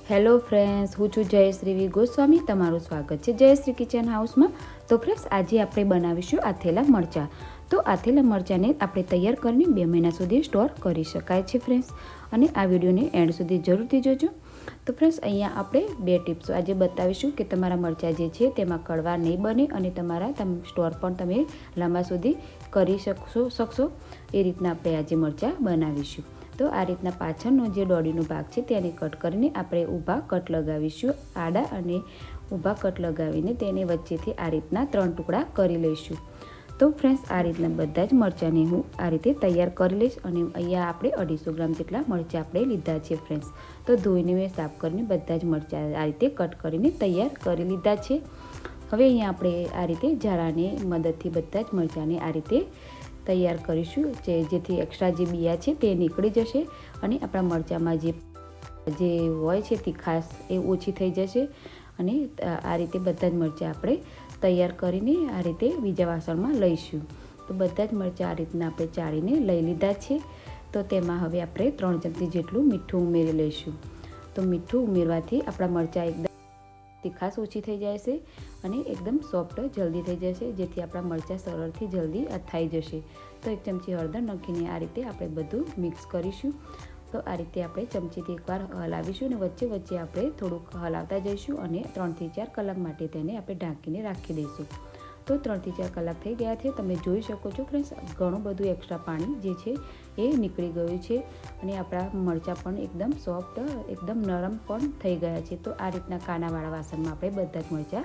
Hello friends, હું છું જયશ્રી વી ગોસ્વામી. તમારું સ્વાગત છે જયશ્રી કિચન હાઉસમાં. તો ફ્રેન્ડ્સ, આજે આપણે બનાવીશું આથેલા મરચાં. તો આથેલા મરચાંને આપણે તૈયાર કરીને 2 મહિના સુધી સ્ટોર કરી શકાય છે ફ્રેન્ડ્સ. અને આ વિડીયોને એન્ડ સુધી જરૂરથી જોજો. તો ફ્રેન્ડ્સ, અહીંયા આપણે 2 ટિપ્સ આજે બતાવીશું કે તમારા મરચાં જે છે તેમાં કડવા નહીં બને અને તમારા સ્ટોર પણ તમે લાંબા સુધી કરી શકશો. એ રીતના આપણે આજે મરચાં બનાવીશું. તો આ રીતના પાછળનો જે દોડીનો ભાગ છે તેને કટ કરીને આપણે ઊભા કટ લગાવીશું. આડા અને ઊભા કટ લગાવીને તેને વચ્ચેથી આ રીતના 3 ટુકડા કરી લઈશું. તો ફ્રેન્ડ્સ, આ રીતના બધા જ મરચાંને હું આ રીતે તૈયાર કરી લઈશ. અને અહીંયા આપણે 250 ગ્રામ જેટલા મરચાં આપણે લીધા છે ફ્રેન્ડ્સ. તો ધોઈને મેં સાફ કરીને બધા જ મરચાં આ રીતે કટ કરીને તૈયાર કરી લીધા છે. હવે અહીંયા આપણે આ રીતે ઝારાની મદદથી બધા જ મરચાંને આ રીતે તૈયાર કરીશું, જેથી એક્સ્ટ્રા જે બિયા છે તે નીકળી જશે અને આપણા મરચાંમાં જે હોય છે તીખાશ એ ઓછી થઈ જશે. અને આ રીતે બધા જ મરચાં આપણે તૈયાર કરીને આ રીતે બીજા વાસણમાં લઈશું. તો બધા જ મરચાં આ રીતના આપણે ચાળીને લઈ લીધા છે. તો તેમાં હવે આપણે 3 ચમચી જેટલું મીઠું ઉમેરી લઈશું. તો મીઠું ઉમેરવાથી આપણા મરચાં એકદમ તીખાશ ઓછી થઈ જાય છે અને એકદમ સોફ્ટ જલ્દી થઈ જશે, જેથી આપણા મરચાં સરળથી જલ્દી થઈ જશે. તો 1 ચમચી હળદર નાખીને આ રીતે આપણે બધું મિક્સ કરીશું. તો આ રીતે આપણે ચમચીથી એકવાર હલાવીશું અને વચ્ચે વચ્ચે આપણે થોડુંક હલાવતા જઈશું અને 3 થી 4 કલાક માટે તેને આપણે ઢાંકીને રાખી દઈશું. તો 3 થી 4 કલાક થઈ ગયા છે. તમે જોઈ શકો છો ફ્રેન્ડ્સ, ઘણું બધું એક્સ્ટ્રા પાણી જે છે એ નીકળી ગયું છે અને આપણા મરચાં પણ એકદમ સોફ્ટ, એકદમ નરમ પણ થઈ ગયા છે. તો આ રીતના કાણાવાળા વાસણમાં આપણે બધા જ મરચાં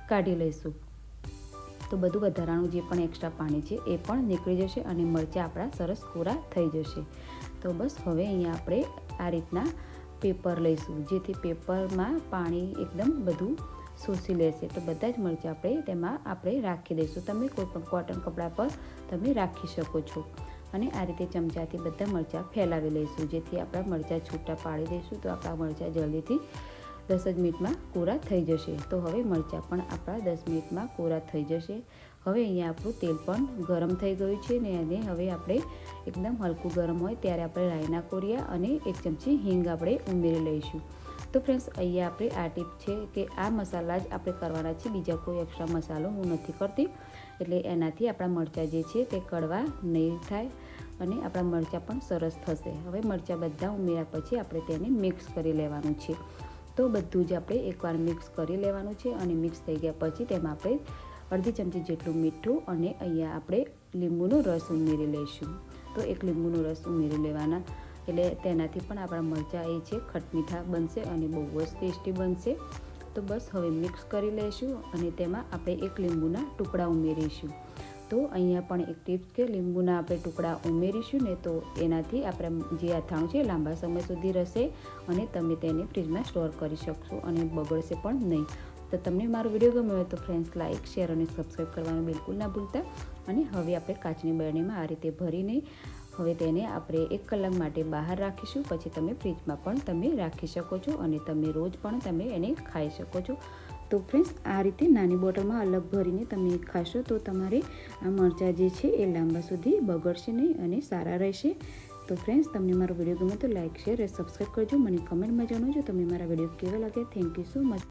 કાઢી લઈશું. તો બધું વધારાનું જે પણ એક્સ્ટ્રા પાણી છે એ પણ નીકળી જશે અને મરચાં આપણા સરસ કોરા થઈ જશે. તો બસ હવે અહીંયા આપણે આ રીતના પેપર લઈશું, જેથી પેપરમાં પાણી એકદમ બધું શોષી લેશે. તો બધા જ મરચાં આપણે તેમાં આપણે રાખી દઈશું. તમે કોઈ પણ કોટન કપડા પર તમે રાખી શકો છો. અને આ રીતે ચમચાથી બધા મરચાં ફેલાવી લઈશું, જેથી આપણા મરચાં છૂટા પાડી દઈશું. તો આપણા મરચાં જલ્દીથી 10 જ મિનિટમાં કોરા થઈ જશે. તો હવે મરચાં પણ આપણા 10 મિનિટમાં કોરા થઈ જશે. હવે અહીંયા આપણું તેલ પણ ગરમ થઈ ગયું છે ને એને હવે આપણે એકદમ હલકું ગરમ હોય ત્યારે આપણે રાઈના કોરિયા અને 1 ચમચી હિંગ આપણે ઉમેરી લઈશું. તો ફ્રેન્ડ્સ, અહીંયા આપણે આ ટીપ છે કે આ મસાલા જ આપણે કરવાના છે, બીજા કોઈ એક્સ્ટ્રા મસાલો હું નથી કરતી. એટલે એનાથી આપણા મરચાં જે છે તે કડવા નહીં થાય અને આપણા મરચાં પણ સરસ થશે. હવે મરચાં બધા ઉમેર્યા પછી આપણે તેને મિક્સ કરી લેવાનું છે. તો બધું જ આપણે એકવાર મિક્સ કરી લેવાનું છે અને મિક્સ થઈ ગયા પછી તેમાં આપણે 1/2 ચમચી જેટલું મીઠું અને અહીંયા આપણે લીંબુનો રસ ઉમેરી લઈશું. તો 1 લીંબુનો રસ ઉમેરી લેવાના, એટલે તેનાથી પણ આપણા મરચાં એ છે ખટમીઠા બનશે અને બહુ જ ટેસ્ટી બનશે. તો બસ હવે મિક્સ કરી લઈશું અને તેમાં આપણે 1 લીંબુના ટુકડા ઉમેરીશું. તો અહીંયા પણ એક ટિપ્સ કે લીંબુના આપણે ટુકડા ઉમેરીશું ને તો એનાથી આપણે જે અથાણું છે લાંબા સમય સુધી રહેશે અને તમે તેને ફ્રીજમાં સ્ટોર કરી શકશો અને બગડશે પણ નહીં. તો તમને મારો વિડીયો ગમ્યો હોય તો ફ્રેન્ડ્સ લાઇક, શેર અને સબસ્ક્રાઈબ કરવાનું બિલકુલ ના ભૂલતા. અને હવે આપણે કાચની બરણીમાં આ રીતે ભરીને હવે તેને આપણે 1 કલાક માટે બહાર રાખીશું. પછી તમે ફ્રીજમાં પણ તમે રાખી શકો છો અને તમે રોજ પણ તમે એને ખાઈ શકો છો. તો ફ્રેન્ડ્સ, આ રીતે નાની બોટલમાં અલગ ભરીને તમે ખાશો તો તમારે આ મરચાં જે છે એ લાંબા સુધી બગડશે નહીં અને સારા રહેશે. તો ફ્રેન્ડ્સ, તમને મારો વિડીયો ગમે તો લાઇક, શેર અને સબસ્ક્રાઈબ કરજો. મને કમેન્ટમાં જણાવજો તમને મારા વિડીયો કેવા લાગે. Thank you so much.